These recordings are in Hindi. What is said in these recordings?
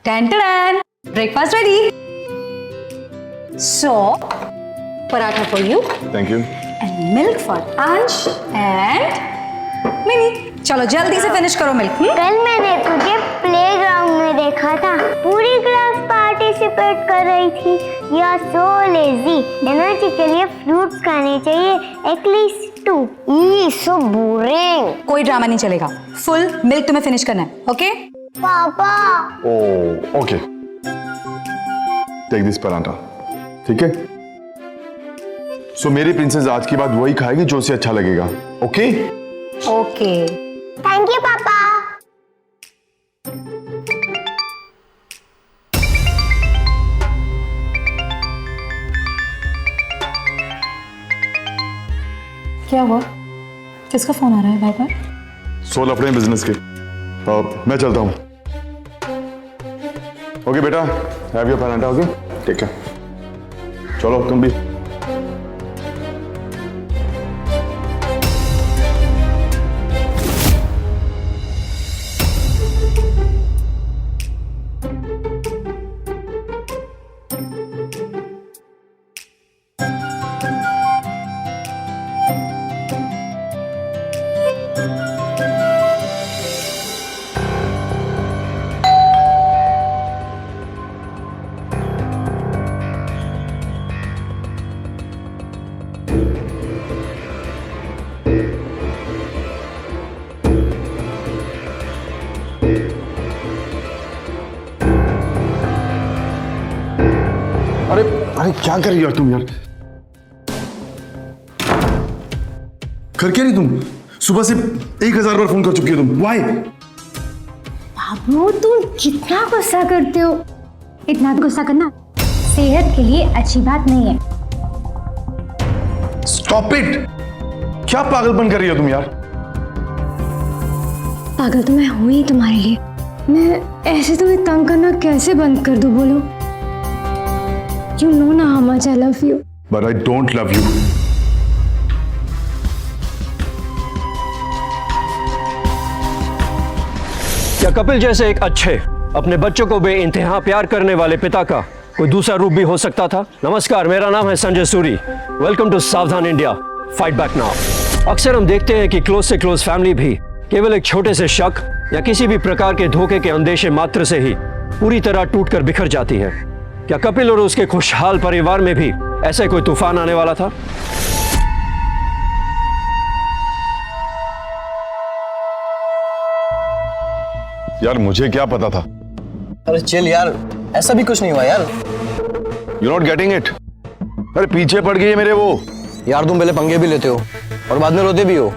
Tan tan! Breakfast ready. So, paratha for you. Thank you. And milk for Ansh and Mini. चलो जल्दी से फिनिश करो मिल्क। कल मैंने तुझे प्लेग्राउंड में देखा था, पूरी क्लास पार्टिसिपेट कर रही थी। You are so lazy. Energy के लिए फ्रूट्स खाने चाहिए, एटलीस्ट 2। Ew so boring. कोई ड्रामा नहीं चलेगा, फुल मिल्क तुम्हें फिनिश करना है, ओके? पापा oh okay, take this paratha, ठीक है? सो मेरी प्रिंसेस आज की बात वही खाएगी जो उसे अच्छा लगेगा, ओके? ओके। थैंक यू पापा। क्या हुआ? किसका फोन आ रहा है बार बार? सोल अपने बिजनेस के। मैं चलता हूँ। ओके बेटा, हैव योर पराठा, ओके? ठीक है, चलो तुम भी। अरे अरे क्या कर रही हो तुम यार? कर क्या रही तुम? सुबह से 1000 बार फोन कर चुकी हो तुम। व्हाई? बाबू तुम कितना गुस्सा करते हो? इतना गुस्सा करना सेहत के लिए अच्छी बात नहीं है। Stop it! क्या पागलपन कर रही हो तुम यार? पागल तो मैं हूं ही तुम्हारे लिए। मैं ऐसे तुम्हें तंग करना कैसे बंद कर दूं, बोलो? You know ना how much I love you. But I don't love you. क्या कपिल जैसे एक अच्छे, अपने बच्चों को बेइंतहा प्यार करने वाले पिता का कोई दूसरा रूप भी हो सकता था? नमस्कार, मेरा नाम है संजय सूरी। वेलकम टू सावधान इंडिया, फाइट बैक नाउ। अक्सर हम देखते हैं कि क्लोज से क्लोज फैमिली भी केवल एक छोटे से शक या किसी भी प्रकार के धोखे के अंदेशे मात्र से ही पूरी तरह टूटकर बिखर जाती है। क्या कपिल और उसके खुशहाल परिवार में भी ऐसा कोई तूफान आने वाला था? यार मुझे क्या पता था? अरे चिल यार, ऐसा भी कुछ नहीं हुआ यार। You not getting it? अरे पीछे पड़ गई है मेरे वो। यार तुम पहले पंगे भी लेते हो और बाद में रोते भी हो।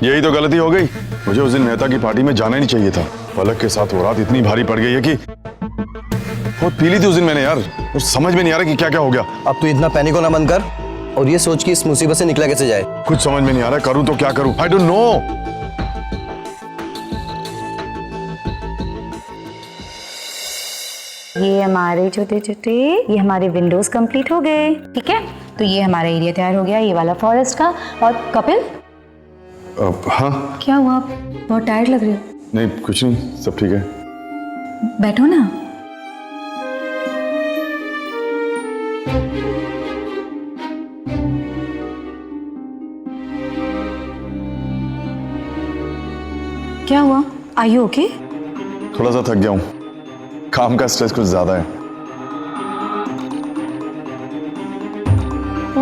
यही तो गलती हो गई। मुझे उस दिन मेहता की पार्टी में जाना ही नहीं चाहिए था। पलक के साथ वो रात इतनी भारी पड़ गई है कि बहुत पी ली थी उस दिन मैंने यार। और समझ में नहीं आ रहा कि क्या क्या हो गया। अब तू इतना पैनिक होना बंद कर और ये सोच कि इस मुसीबत से निकला कैसे जाए। कुछ समझ में नहीं आ रहा, करूं तो क्या करूं? I don't know. ये हमारे छोटे छोटे, ये हमारे विंडोज कंप्लीट हो गए, ठीक है? तो ये हमारा एरिया तैयार हो गया, ये वाला फॉरेस्ट का। और कपिल, हाँ क्या हुआ? आप बहुत टायर्ड लग रहे हो। नहीं कुछ नहीं, सब ठीक है। बैठो ना। क्या हुआ? Are you okay? थोड़ा सा थक गया हूँ, काम का स्ट्रेस कुछ ज्यादा है।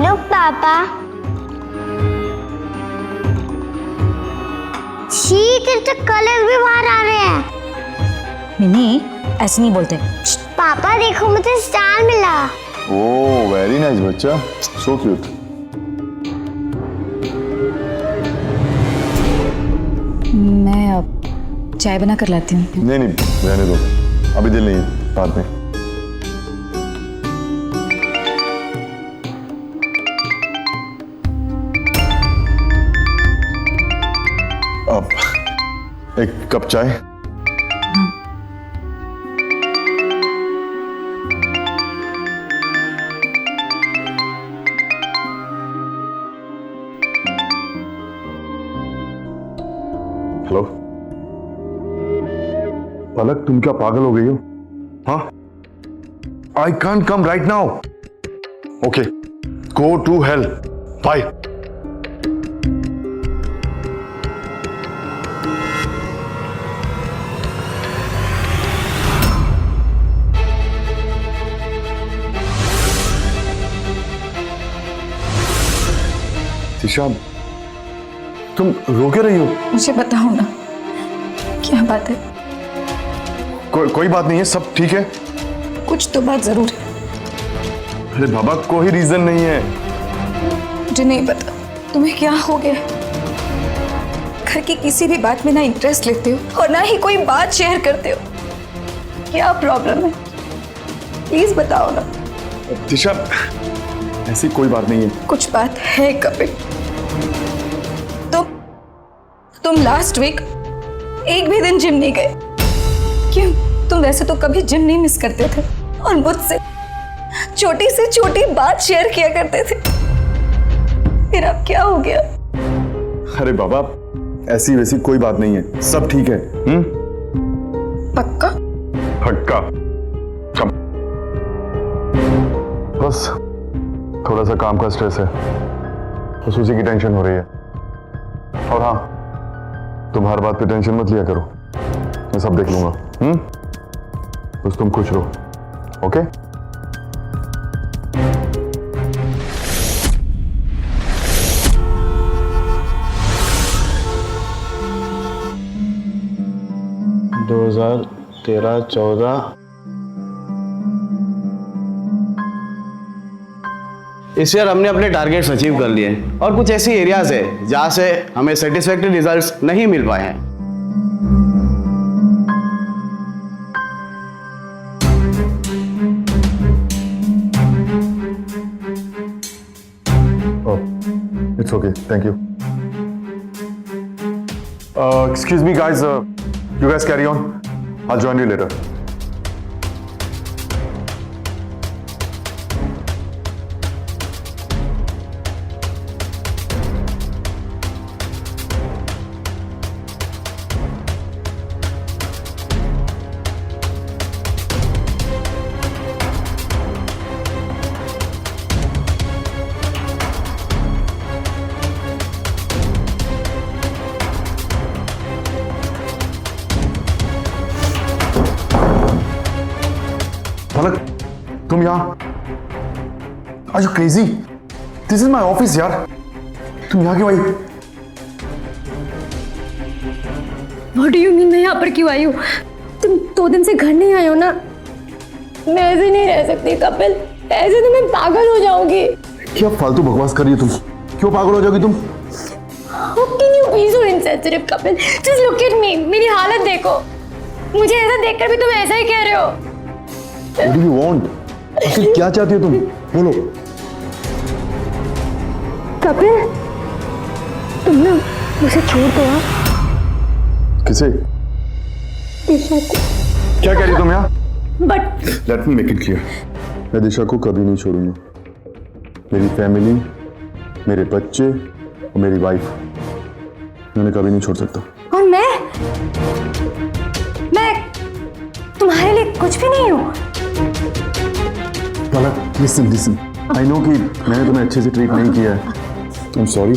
लुक पापा, छी तेरे तो कलर भी बाहर आ रहे हैं। मिनी, ऐसे नहीं बोलते। पापा देखो मुझे स्टार मिला। ओह वेरी नाइस बच्चा, सो क्यूट। मैं अब चाय बना कर लाती हूँ। नहीं नहीं रहने दो, अभी दिल नहीं है, बाद में। अब एक कप चाय। हेलो पलक, तुम क्या पागल हो गई हो? हाँ, I can't come right now. Okay, go to hell. Bye. Disha, तुम रो क्यों रही हो? मुझे बताओ ना, क्या बात है? कोई बात नहीं है, सब ठीक है. कुछ तो बात जरूर है. अरे बाबा, कोई रीजन नहीं है. मुझे नहीं पता तुम्हें क्या हो गया. घर की किसी भी बात में ना इंटरेस्ट लेते हो और ना ही कोई बात शेयर करते हो. क्या प्रॉब्लम है? प्लीज बताओ ना. दिशा, ऐसी कोई बात नहीं है. कुछ बात है कपिल. तुम लास्ट वीक एक भी दिन जिम नहीं गए. क्यों? तुम वैसे तो कभी जिम नहीं मिस करते थे और मुझसे छोटी से छोटी बात शेयर किया करते थे. फिर अब क्या हो गया? अरे बाबा, ऐसी वैसी कोई बात नहीं है, सब ठीक है. पक्का? पक्का. कम. बस थोड़ा सा काम का स्ट्रेस है, बस उसी की टेंशन हो रही है. और हाँ, तुम हर बात पे टेंशन मत लिया करो, मैं सब देख लूंगा. बस तुम खुश रहो. ओके? दो 2013-14 इस ईयर हमने अपने टारगेट्स अचीव कर लिए और कुछ ऐसी एरियाज है जहां से हमें सेटिस्फैक्टरी रिजल्ट्स नहीं मिल पाए हैं. Oh, it's okay. Thank you. Excuse me, guys. You guys carry on. I'll join you later. पलक, तुम यहाँ? Are you crazy? This is my office, यार. तुम यहाँ क्यों आई? What do you mean मैं यहाँ पर क्यों आई हूँ? तुम 2 दिन से घर नहीं आए हो ना? मैं ऐसे नहीं रह सकती कपिल, ऐसे तो मैं पागल हो जाऊंगी. क्या फालतू बकवास कर रही हो तुम? क्यों पागल हो जाओगी तुम? How can you be so insensitive Kapil? Just look at me, मेरी हालत देखो. मुझे ऐसा देखकर भी तुम ऐसा ही कह रहे हो. What do you want? आखिर क्या चाहती हो तुम? बोलो. कपिल, तुम ना मुझे छोड़ दो. किसे? दिशा को. क्या कह रही हो तुम यहाँ? But Let me make it clear. मैं दिशा को कभी नहीं छोड़ूंगा. मेरी फैमिली, मेरे बच्चे और मेरी वाइफ, मैंने कभी नहीं छोड़ सकता. और मैं तुम्हारे लिए कुछ भी नहीं हूँ. पलक, लिसन. आई नो कि मैंने तुम्हें अच्छे से ट्रीट नहीं किया है. I am sorry.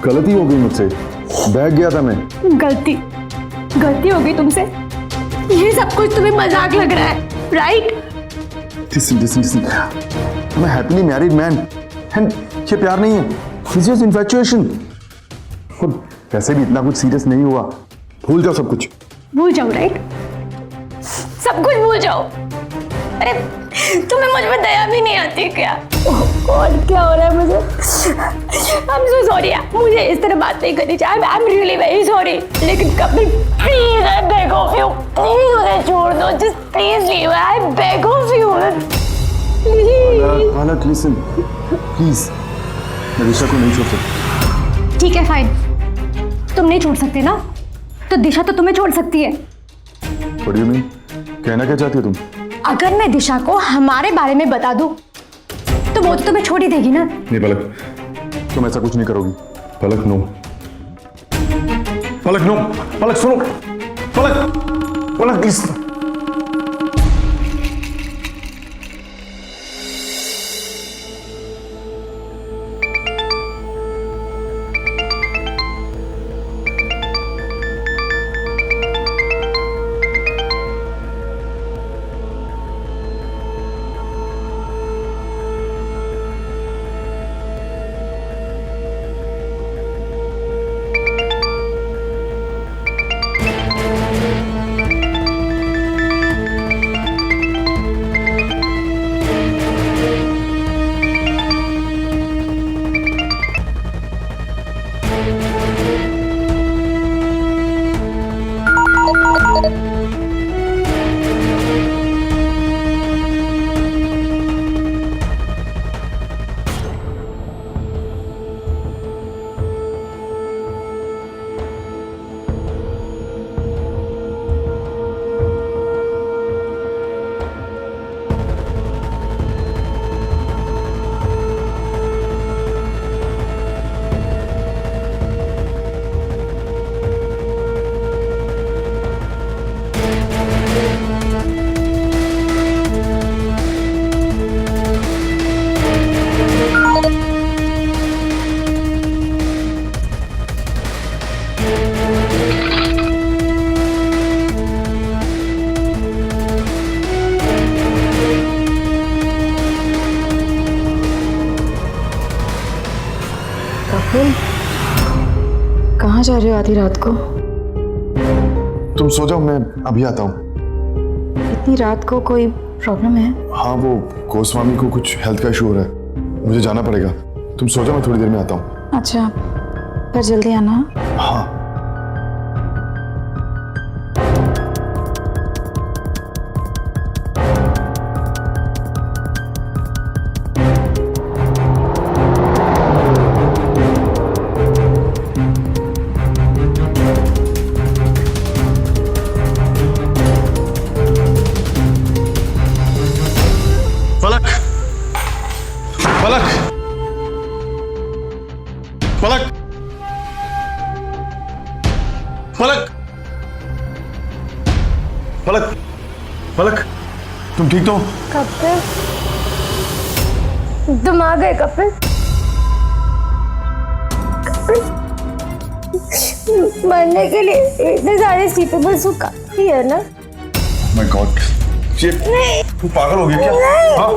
गलती हो गई मुझसे. बहक गया था मैं. गलती हो गई तुमसे. ये सब कुछ तुम्हें मजाक लग रहा है, right? Listen. I'm a happily married man. And ये प्यार नहीं है. This is infatuation. और वैसे भी इतना कुछ सीरियस नहीं हुआ. भूल जाओ सब कुछ. भूल जाओ, राइट? सब कुछ भूल जाओ. अरे तुम्हें मुझ पर दया भी नहीं आती क्या? और क्या हो रहा है मुझे? I'm so sorry यार, मुझे इस तरह बात नहीं करनी चाहिए. I'm really very sorry. लेकिन Kapil please, I beg of you, please मुझे छोड़ दो. Just please leave. I beg of you. Please. Palak, listen. Please. मैं दिशा को नहीं छोड़ सकता. ठीक है, फाइन. तुम नहीं छोड़ सकते ना, तो दिशा तो तुम्हें छोड़ सकती है. What do you mean? कहना क्या चाहती हो तुम? अगर मैं दिशा को हमारे बारे में बता दूं, तो वो तो तुम्हें छोड़ ही देगी ना. नहीं पलक, तुम ऐसा कुछ नहीं करोगी. पलक नो. पलक नो. पलक सुनो. पलक प्लीज. कपिल, कहाँ जा रहे हो आधी रात को? तुम सो जाओ, मैं अभी आता हूँ। इतनी रात को कोई प्रॉब्लम है? हाँ, वो गोस्वामी को कुछ हेल्थ का इशू हो रहा है, मुझे जाना पड़ेगा। तुम सो जाओ, मैं थोड़ी देर में आता हूँ। अच्छा, पर जल्दी आना। हाँ। पलक, पलक, पलक, पलक, पलक, पलक, तुम ठीक तो? कपिल, तुम आ गए कपिल। मरने के लिए इतने सारे सीटेबल सूप काफी है ना? माय गॉड, ये तू पागल हो गया क्या? हाँ?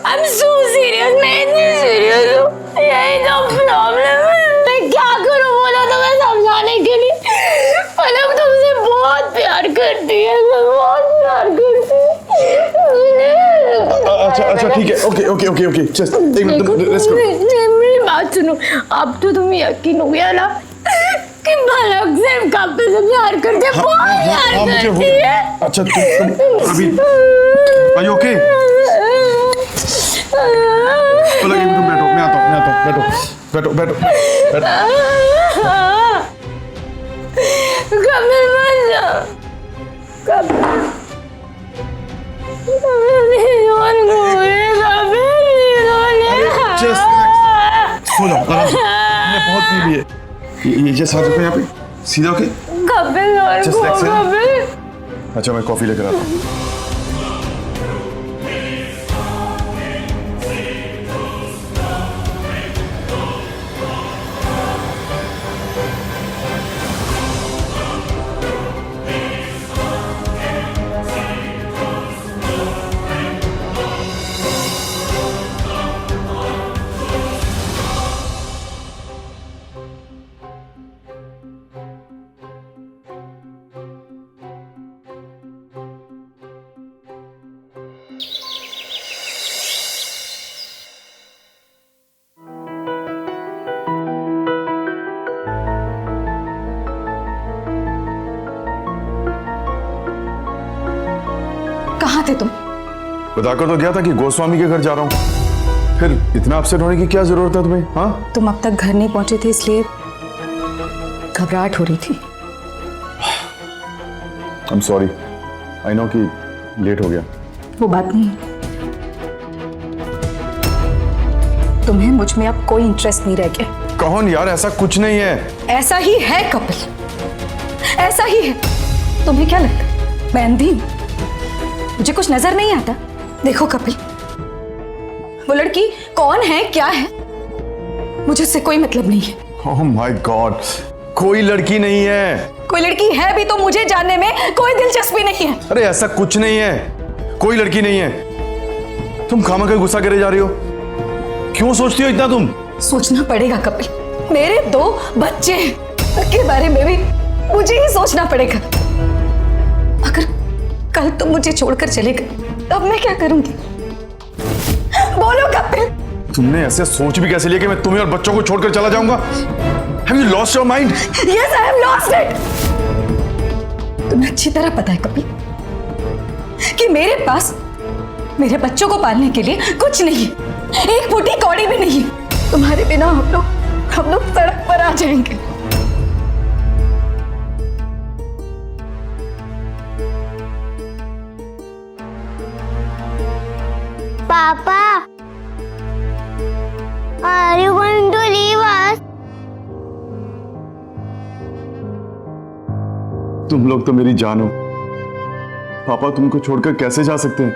I'm so serious, मैं इतनी serious हूँ। यही तो प्रॉब्लम है। मैं क्या करूँ बोलो तो मैं समझाने के लिए। पलक तुमसे बहुत प्यार करती है, बहुत प्यार करती है। अच्छा अच्छा, ठीक है, okay okay okay okay, just एक मिनट, तुम रेस्ट करो। मेरी बात सुनो, अब तो तुम्हें यकीन हो गया ना कि पलक सिर्फ कपिल से प्यार करती है, बहुत प्यार मुझे करती है। अच्छा, तुम अभी आर यू ओके? पलक, तुम बैठो, मैं आता हूँ, बैठो बैठो बैठो बैठो। कपिल मत जाओ, कपिल सो जाओ आराम से, मैंने बहुत पी ली है। ये जस्ट हाथ रखो यहाँ पे, सीधा ओके? Just like that. अच्छा, मैं कॉफी लेकर आता हूँ। कहाँ थे तुम? बताकर तो गया था कि गोस्वामी के घर जा रहा हूँ, फिर इतना अपसेट होने की क्या जरूरत है तुम्हें? हाँ, तुम अब तक घर नहीं पहुंचे थे इसलिए घबराहट हो रही थी। I am sorry, I know कि लेट हो गया। वो बात नहीं, तुम्हें मुझ में अब कोई इंटरेस्ट नहीं रह गया। कौन यार, ऐसा कुछ नहीं है। ऐसा ही है कपिल, ऐसा ही है। तुम्हें क्या लगता है मैं अंधी हूं? मुझे कुछ नजर नहीं आता? देखो कपिल, वो लड़की कौन है, क्या है, मुझे उससे कोई मतलब नहीं है। ओह माय गॉड, कोई लड़की नहीं है। कोई लड़की है भी तो मुझे जानने में कोई दिलचस्पी नहीं है। अरे ऐसा कुछ नहीं है, कोई लड़की नहीं है। तुम खामखा गुस्सा करे जा रही हो, क्यों सोचती हो इतना तुम? सोचना पड़ेगा कपिल, मेरे 2 बच्चे हैं, उनके बारे में भी मुझे ही सोचना पड़ेगा। अगर कल तुम मुझे छोड़कर चले गए तब मैं क्या करूंगी? बोलो कपिल। तुमने ऐसे सोच भी कैसे लिया कि मैं तुम्हें और बच्चों को छोड़कर चला जाऊंगा? Have you lost your mind? Yes, I have lost it. तुम्हें अच्छी तरह पता है कपिल कि मेरे पास मेरे बच्चों को पालने के लिए कुछ नहीं है, एक फूटी कौड़ी भी नहीं है। तुम्हारे बिना हम लोग सड़क पर आ जाएंगे। पापा, are you going to leave us? तुम लोग तो मेरी जान हो, पापा तुमको छोड़कर कैसे जा सकते हैं?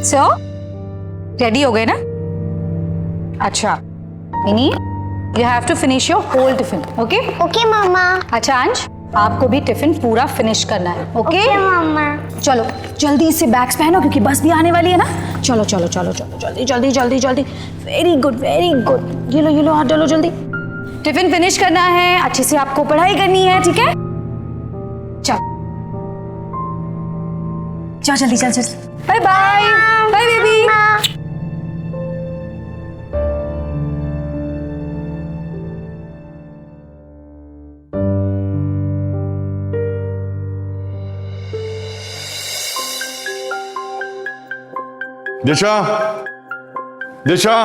सो रेडी हो गए ना? अच्छा Mini, you have to finish your whole tiffin, okay? Okay mamma. अच्छा अंश, आपको भी टिफिन पूरा फिनिश करना है, ओके? ओके मम्मा। चलो जल्दी से बैग्स पहनो क्योंकि बस भी आने वाली है ना। चलो चलो चलो चलो जल्दी जल्दी जल्दी जल्दी। Very good very good. ये लो हाथ डालो जल्दी। टिफिन फिनिश करना है, अच्छे से आपको पढ़ाई करनी है, ठीक है? चल चल जल्दी चल चल। Bye bye bye baby. Disha, Disha,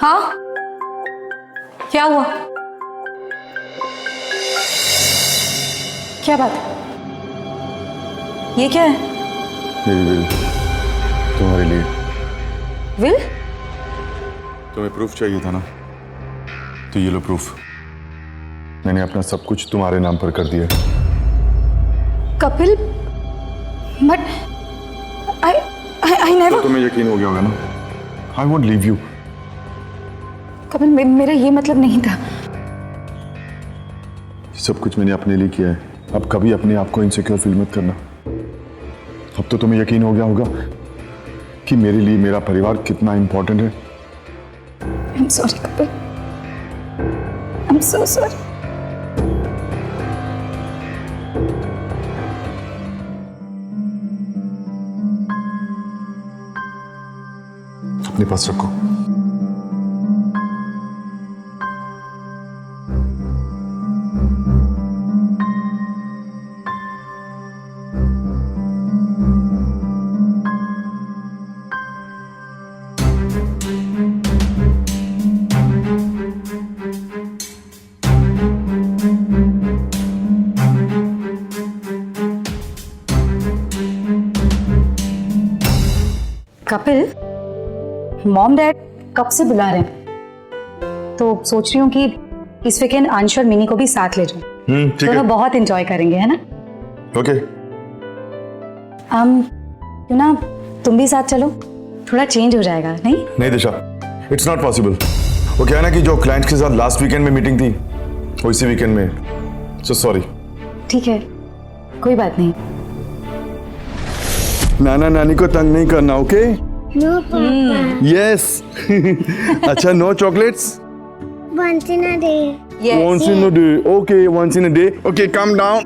हाँ क्या हुआ? क्या बात? ये क्या है? मेरी विल तुम्हारे लिए। विल? तुम्हें प्रूफ चाहिए था ना, तो ये लो प्रूफ। मैंने अपना सब कुछ तुम्हारे नाम पर कर दिया। Kapil, but I never. तो तुम्हें यकीन हो गया होगा ना, I won't leave you. Kapil मेरा ये मतलब नहीं था। सब कुछ मैंने अपने लिए किया है, अब कभी अपने आप को इनसिक्योर फील मत करना। अब तो तुम्हें यकीन हो गया होगा कि मेरे लिए मेरा परिवार कितना इंपॉर्टेंट है। I'm sorry Kapil, I'm so sorry। अपने पास रखो। कपिल, मॉम डैड कब से बुला रहे हैं, तो सोच रही हूँ कि इस वीकेंड अंश और मिनी को भी साथ ले जाऊं। ठीक है। दोनों बहुत एंजॉय करेंगे, है ना? ओके। क्यों ना तुम भी साथ चलो, थोड़ा चेंज हो जाएगा, नहीं? नहीं दिशा, इट्स नॉट पॉसिबल। वो क्या है ना कि जो क्लाइंट्स के साथ लास्ट वीकेंड में मीटिंग थी वो इसी वीकेंड में, सो सॉरी। ठीक है, कोई बात नहीं। नाना नानी को तंग नहीं करना, ओके? नो पापा। यस। अच्छा, no chocolates? Once in a day. Once in a day. Okay, once in a day. Okay, calm down.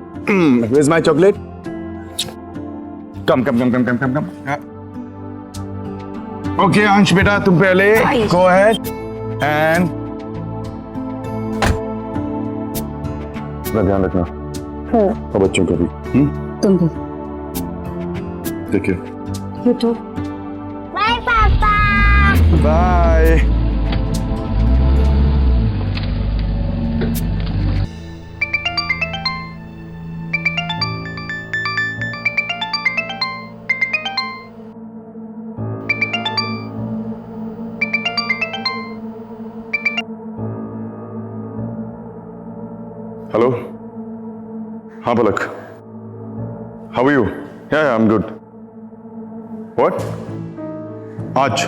Where's my chocolate? Come. Yeah. Okay, अंश बेटा तुम पहले go ahead and अपना ध्यान रखना और बच्चों का भी। तुम भी। देखिए। You too। Bye पापा। बाय। हेलो, हाँ Palak, how are you? Yeah I am good. What? आज?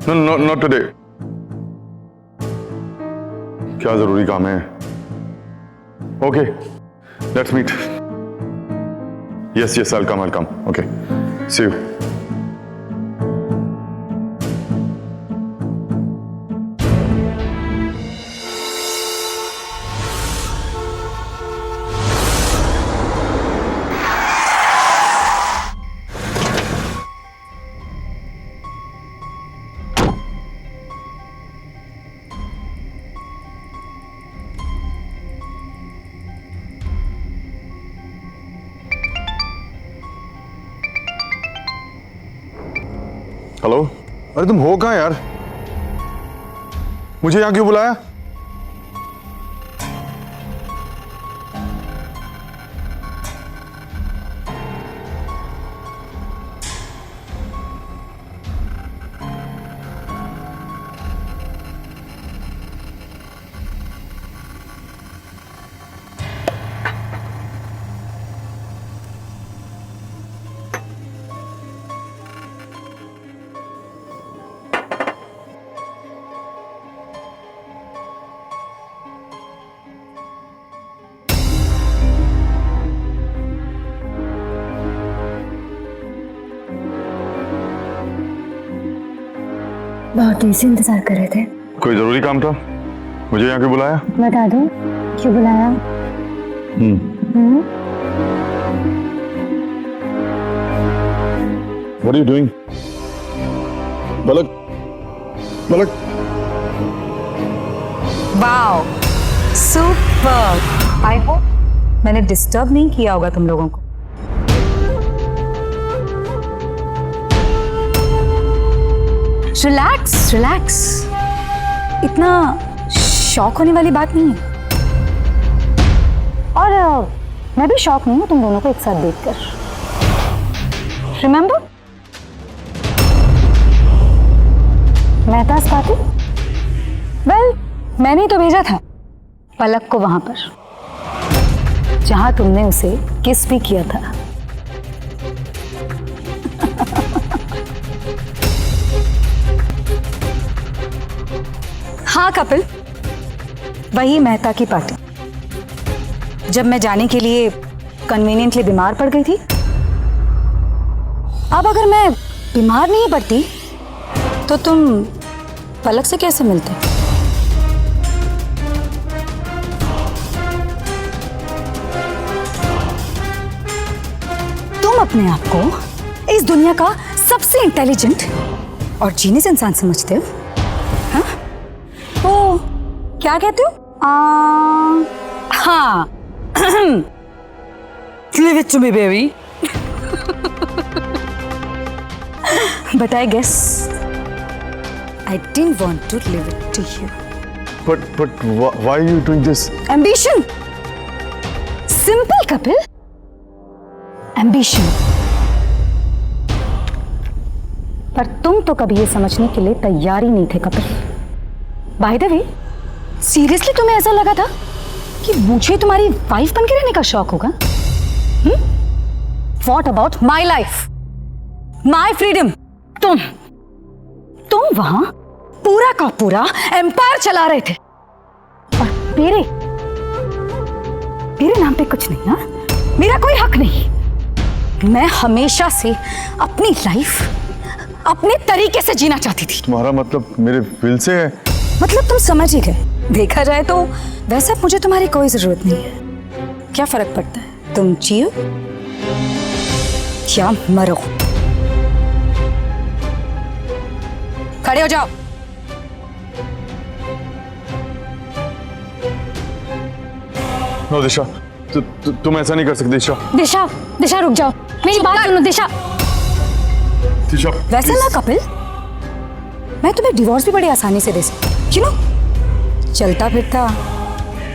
No not today. क्या जरूरी काम है? Okay, let's meet. Yes I will come. Okay, see you. Hello, अरे तुम हो कहाँ यार? मुझे यहाँ क्यों बुलाया? बहुत देर से इंतजार कर रहे थे। कोई जरूरी काम था? मुझे यहाँ क्यों बुलाया? बता दो क्यों बुलाया? What are you doing? Palak, Palak. Wow, super. I hope मैंने डिस्टर्ब नहीं किया होगा तुम लोगों को। रिलैक्स रिलैक्स, इतना शॉक होने वाली बात नहीं है। और मैं भी शॉक नहीं हूं तुम दोनों को एक साथ देखकर। Remember Mehta's party? वेल, मैंने ही तो भेजा था पलक को वहां पर जहां तुमने उसे किस भी किया था। हाँ कपिल, वही मेहता की पार्टी जब मैं जाने के लिए कन्वीनियंटली बीमार पड़ गई थी। अब अगर मैं बीमार नहीं पड़ती तो तुम पलक से कैसे मिलते? तुम अपने आप को इस दुनिया का सबसे इंटेलिजेंट और जीनियस इंसान समझते हो? हाँ? तो क्या कहते हो? हाँ Leave it to me, baby. But I guess I didn't want to leave it to you. But why are you doing this? Ambition. Simple, Kapil. Ambition. पर तुम तो कभी ये समझने के लिए तैयार ही नहीं थे Kapil. By the way, seriously तुम्हें ऐसा लगा था कि मुझे तुम्हारी वाइफ बनके रहने का शौक होगा? What about my life? My freedom? तुम वहां पूरा का पूरा एम्पायर चला रहे थे और मेरे नाम पे कुछ नहीं। हाँ, मेरा कोई हक नहीं। मैं हमेशा से अपनी लाइफ अपने तरीके से जीना चाहती थी। तुम्हारा मतलब मेरे विल से है? मतलब तुम समझ ही गए। देखा जाए तो वैसे मुझे तुम्हारी कोई जरूरत नहीं है। क्या फर्क पड़ता है तुम जियो या मरो। खड़े हो जाओ। नो दिशा, तुम ऐसा नहीं कर सकती दिशा। दिशा, दिशा रुक जाओ, मेरी बात सुनो दिशा। दिशा वैसे ना कपिल, मैं तुम्हें डिवोर्स भी बड़ी आसानी से दे सकती। क्यों? चलता फिरता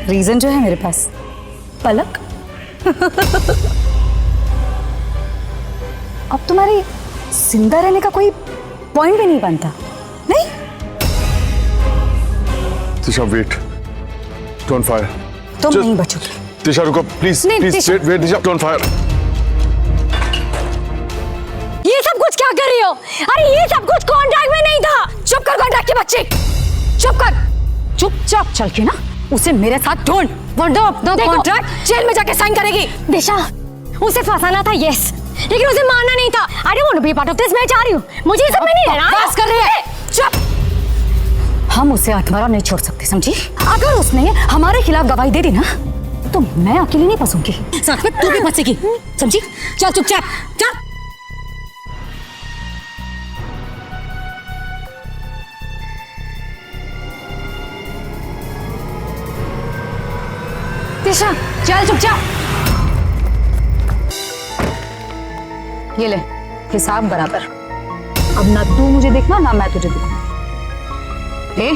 रीजन जो है मेरे पास, पलक। अब तुम्हारी जिंदा रहने का कोई पॉइंट भी नहीं बनता। नहीं? Disha wait, don't fire. तुम नहीं बचोगे। दिशा रुको प्लीज, नहीं, please Disha- wait Disha, don't fire. ये सब कुछ क्या कर रही हो? अरे ये सब कुछ कॉन्ट्रैक्ट में नहीं था। चुप कर कॉन्ट्रैक्ट के बच्चे, चुप कर। चुपचाप चल के ना उसे मेरे साथ ढूंढ, वरना अपना देखो। कॉन्ट्रैक्ट जेल में जाके साइन करेगी। दिशा, उसे फंसाना था यस, लेकिन उसे मारना नहीं था। I don't want to be part of this. मैं चाह रही हूँ, मुझे ये सब में नहीं रहना। बस कर रही है। चुप। हम उसे अधमरा नहीं छोड़ सकते, समझी? अगर उसने हमारे खिलाफ गवाही दे दी ना तो मैं अकेली नहीं फंसूंगी, साथ में तू भी फंसेगी, समझी? चल चुपचाप चल। दिशा चल चुपचाप। ये ले हिसाब बराबर। अब ना तू मुझे देखना ना मैं तुझे देखूं। ले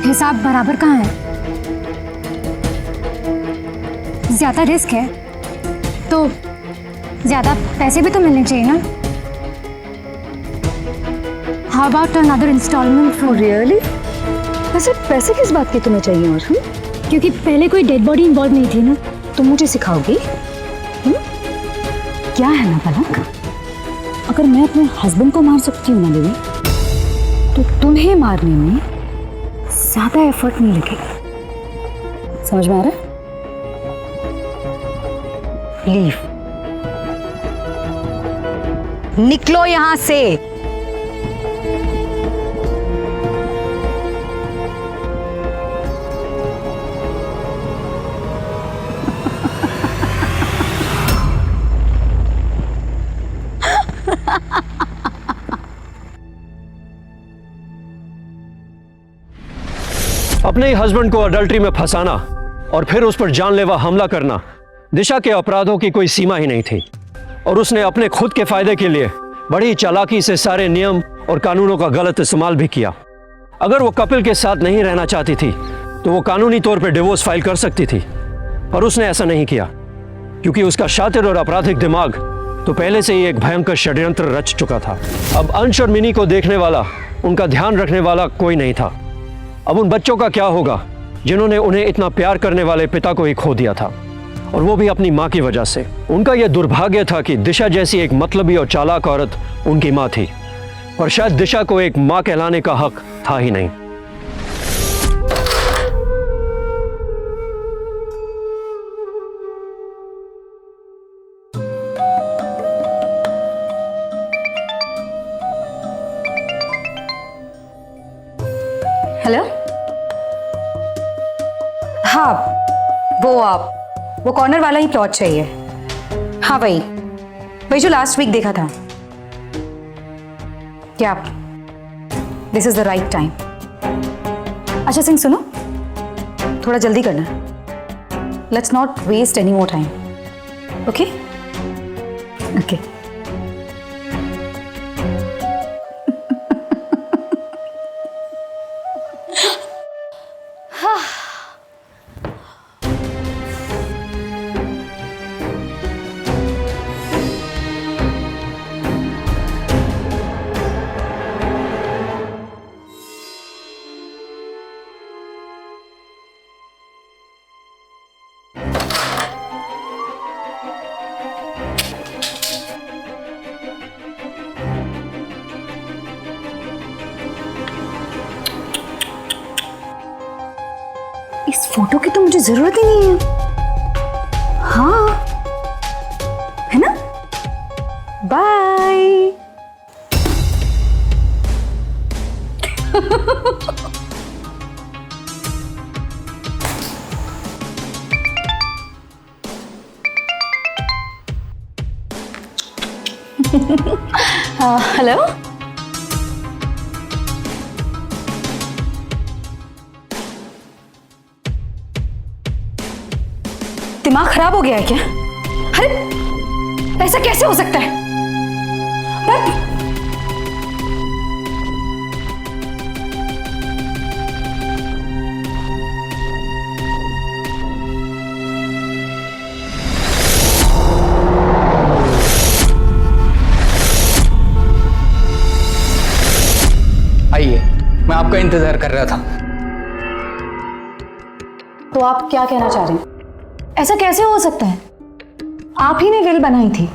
हिसाब बराबर कहाँ है? ज्यादा रिस्क है तो ज्यादा पैसे भी तो मिलने चाहिए ना। How about another instalment for really? वैसे पैसे किस बात के तुम्हें चाहिए? और क्योंकि पहले कोई डेड बॉडी इन्वॉल्व नहीं थी ना। तुम मुझे सिखाओगी? क्या है ना पलक, अगर मैं अपने हस्बैंड को मार सकती हूँ ना बेबी, तो तुम्हें मारने में ज्यादा एफर्ट नहीं लगेगा। समझ में आ रहा है? लीव निकलो यहां से। अपने ही हस्बैंड को अडल्ट्री में फंसाना और फिर उस पर जानलेवा हमला करना दिशा के अपराधों की कोई सीमा ही नहीं थी, और उसने अपने खुद के फायदे के लिए बड़ी चालाकी से सारे नियम और कानूनों का गलत इस्तेमाल भी किया। अगर वो कपिल के साथ नहीं रहना चाहती थी तो वो कानूनी तौर पर डिवोर्स फाइल कर सकती थी, पर उसने ऐसा नहीं किया क्योंकि उसका शातिर और आपराधिक दिमाग तो पहले से ही एक भयंकर षड्यंत्र रच चुका था। अब अंश और मिनी को देखने वाला, उनका ध्यान रखने वाला कोई नहीं था। अब उन बच्चों का क्या होगा जिन्होंने उन्हें इतना प्यार करने वाले पिता को ही खो दिया था, और वो भी अपनी माँ की वजह से। उनका यह दुर्भाग्य था कि दिशा जैसी एक मतलबी और चालाक औरत उनकी माँ थी, और शायद दिशा को एक माँ कहलाने का हक था ही नहीं। हेलो। हाँ, वो कॉर्नर वाला ही प्लॉट चाहिए। हाँ, वही जो लास्ट वीक देखा था। क्या this is the right time? अच्छा सिंह, सुनो, थोड़ा जल्दी करना। Let's not waste any more time. Okay okay. इस फोटो की तो मुझे जरूरत ही नहीं है। हाँ, है ना? बाय। हेलो। दिमाग खराब हो गया है क्या? अरे ऐसा कैसे हो सकता है? पर आइए, मैं आपका इंतजार कर रहा था। तो आप क्या कहना चाह रहे हैं? ऐसा कैसे हो सकता है? आप ही ने विल बनाई थी,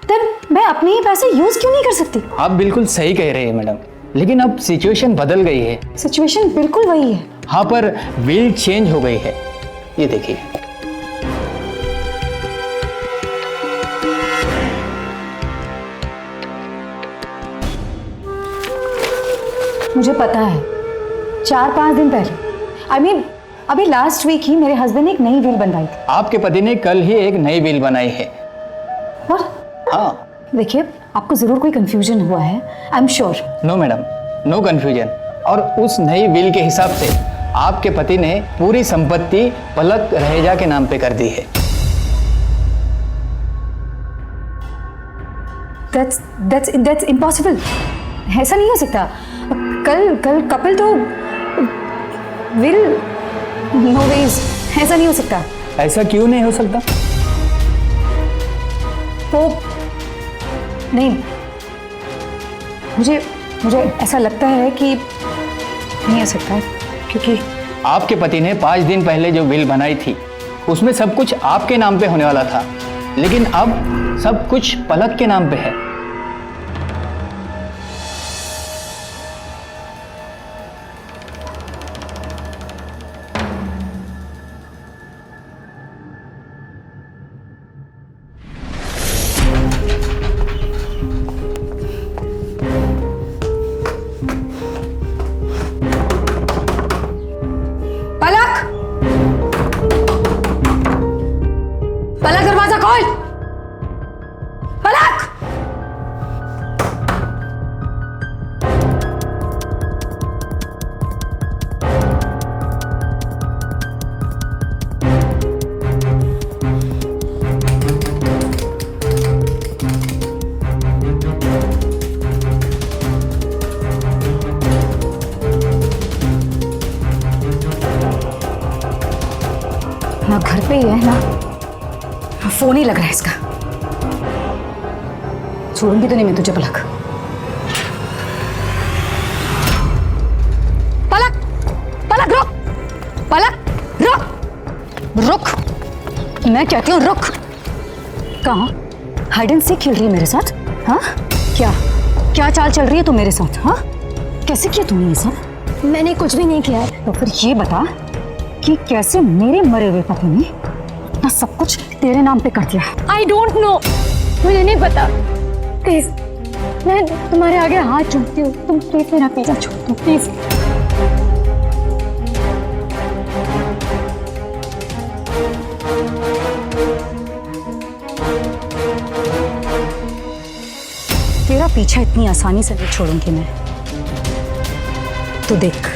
तब मैं अपने ही पैसे यूज क्यों नहीं कर सकती? आप बिल्कुल सही कह रहे हैं मैडम, लेकिन अब सिचुएशन बदल गई है। सिचुएशन बिल्कुल वही है। हाँ, पर विल चेंज हो गई है। ये देखिए। मुझे पता है, 4-5 दिन पहले, अभी लास्ट वीक ही मेरे हस्बैंड ने एक नई विल बनवाई थी। आपके पति ने कल ही एक नई विल बनाई है। और हाँ। देखिए, आपको जरूर कोई कंफ्यूजन हुआ है, I am sure. No madam, no confusion. और उस नई विल के हिसाब से आपके पति ने पूरी संपत्ति पलक रहेजा के नाम पे कर दी है। That's impossible. ऐसा नहीं हो सकता। कल कपिल तो विल, नो वेज, ऐसा नहीं हो सकता। ऐसा क्यों नहीं हो सकता? तो नहीं, मुझे ऐसा लगता है कि नहीं हो सकता है, क्योंकि आपके पति ने 5 दिन पहले जो विल बनाई थी उसमें सब कुछ आपके नाम पे होने वाला था, लेकिन अब सब कुछ पलक के नाम पे है। ना घर पे ही है ना फोन ही लग रहा है इसका। छोड़ूंगी तो नहीं मैं तुझे पलक। पलक पलक रुक, पलक रुक रुक, मैं कहती हूँ रुक। कहाँ हाइड एंड सीक खेल रही है मेरे साथ? हाँ क्या क्या चाल चल रही है तू मेरे साथ? हाँ कैसे किया तूने ये सब? मैंने कुछ भी नहीं किया है। तो फिर ये बता कि कैसे मेरे मरे हुए पति ने ना सब कुछ तेरे नाम पे कर दिया? आई डोंट नो, मुझे नहीं पता। प्लीज मैं तुम्हारे आगे हाथ जोड़ती हूँ, तुम प्लीज मेरा पीछा छोड़ दो प्लीज। तेरा पीछा इतनी आसानी से नहीं छोड़ूंगी मैं, तू देख।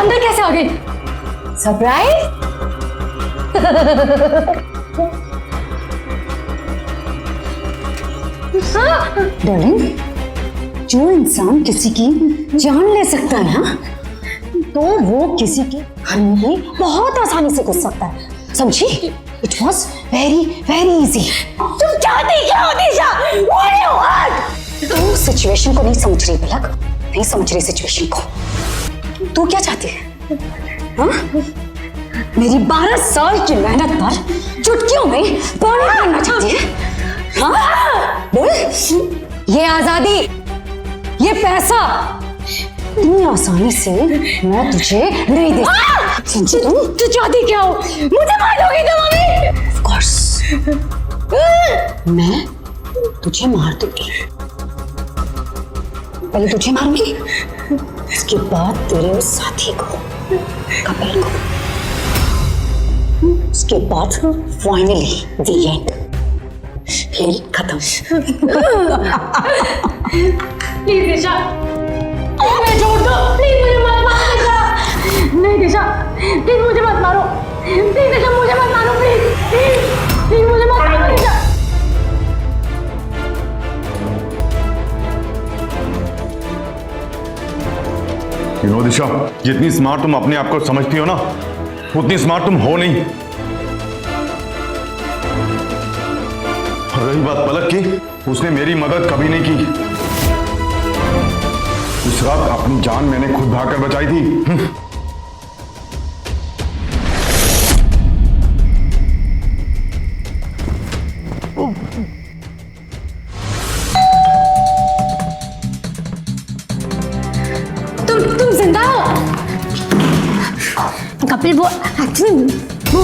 अंदर कैसे आ गई? सरप्राइज? डार्लिंग, जो इंसान किसी की जान ले सकता है ना, तो वो किसी के घर में भी बहुत आसानी से घुस सकता है, समझी? It was very very easy. तुम चाहती क्या हो दिशा? What do you want? तू सिचुएशन को नहीं समझ रही पलक, नहीं समझ रही सिचुएशन को। तू क्या चाहती है? हाँ? मेरी 12 साल की मेहनत पर चुटकियों में पानी करना चाहती है? हाँ? बोल। ये आजादी, ये पैसा इतनी आसानी से मैं तुझे नहीं दे सकती। समझी तुम? तू चाहती क्या हो? मुझे मारोगी तुम अभी? Of course, मैं तुझे मार दूंगी। पहले तुझे मारूंगी, उसके बाद तेरे उस साथी को, कपिल को, उसके बाद फाइनली द एंड, खेल खत्म। प्लीज दिशा, मैं छोड़ दो, प्लीज मुझे मत मारो दिशा। नहीं दिशा, प्लीज मुझे मत मारो, प्लीज दिशा मुझे मत मारो, प्लीज प्लीज प्लीज मुझे मत मारो दिशा। देखो दिशा, जितनी स्मार्ट तुम अपने आप को समझती हो ना, उतनी स्मार्ट तुम हो नहीं। और रही बात पलक की, उसने मेरी मदद कभी नहीं की। उस रात अपनी जान मैंने खुद भागकर बचाई थी। तुम जिंदा हो? कपिल, वो एक्चुअली वो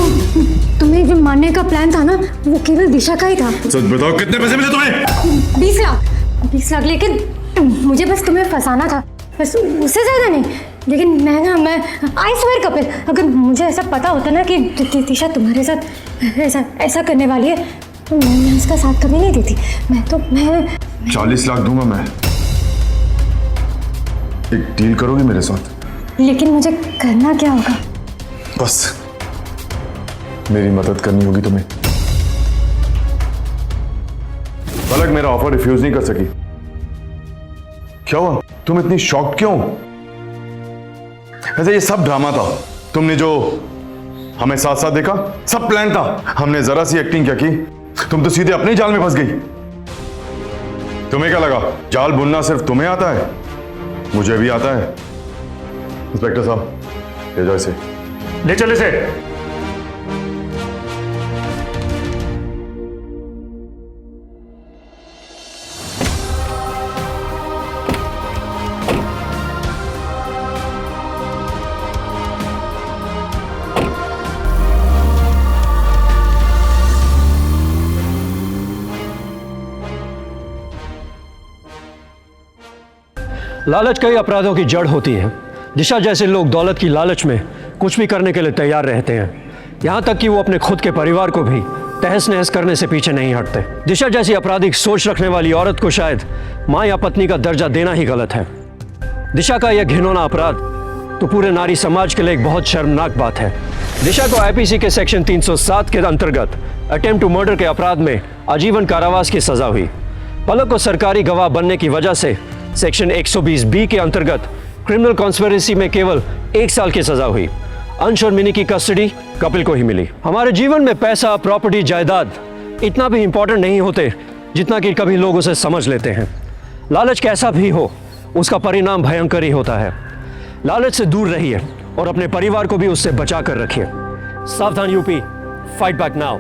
तुम्हें जो मारने का प्लान था ना, वो केवल दिशा का ही था। सच बताओ, कितने पैसे मिले तुम्हें? 20 लाख। 20 लाख, लेकिन मुझे बस तुम्हें फंसाना था, बस, उससे ज्यादा नहीं। लेकिन मैं आई स्वेयर कपिल, अगर मुझे ऐसा पता होता ना कि दिशा तुम्हारे साथ ऐसा करने वाली है, तो मैं उसका साथ कभी नहीं देती। मैं 40 लाख दूंगा मैं। एक डील करोगी मेरे साथ? लेकिन मुझे करना क्या होगा? बस मेरी मदद करनी होगी तुम्हें। पलक मेरा ऑफर रिफ्यूज नहीं कर सकी। क्या हुआ, तुम इतनी शॉक्ड क्यों? ऐसे ये सब ड्रामा था। तुमने जो हमें साथ साथ देखा, सब प्लान था। हमने जरा सी एक्टिंग क्या की, तुम तो सीधे अपने जाल में फंस गई। तुम्हें क्या लगा जाल बुनना सिर्फ तुम्हें आता है? मुझे भी आता है। इंस्पेक्टर साहब, ले जाओ इसे। ले चले से। लालच कई अपराधों की जड़ होती है। दिशा जैसे लोग दौलत की लालच में कुछ भी करने के लिए तैयार रहते हैं, यहाँ तक कि वो अपने खुद के परिवार को भी तहस नहस करने से पीछे नहीं हटते। दिशा जैसी आपराधिक सोच रखने वाली औरत को शायद माँ या पत्नी का दर्जा देना ही गलत है। दिशा का यह घिनौना अपराध तो पूरे नारी समाज के लिए एक बहुत शर्मनाक बात है। दिशा को आईपीसी के सेक्शन 307 के अंतर्गत अटेम्प्ट टू मर्डर के अपराध में आजीवन कारावास की सजा हुई। पलक को सरकारी गवाह बनने की वजह से सेक्शन 120B के अंतर्गत क्रिमिनल कॉन्स्पिरेसी में केवल 1 साल की सजा हुई। अंश और मिनी की कस्टडी कपिल को ही मिली। हमारे जीवन में पैसा, प्रॉपर्टी, जायदाद इतना भी इंपॉर्टेंट नहीं होते जितना कि कभी लोग उसे समझ लेते हैं। लालच कैसा भी हो, उसका परिणाम भयंकर ही होता है। लालच से दूर रहिए और अपने परिवार को भी उससे बचा कर रखिए। सावधान यूपी, फाइट बैक नाउ।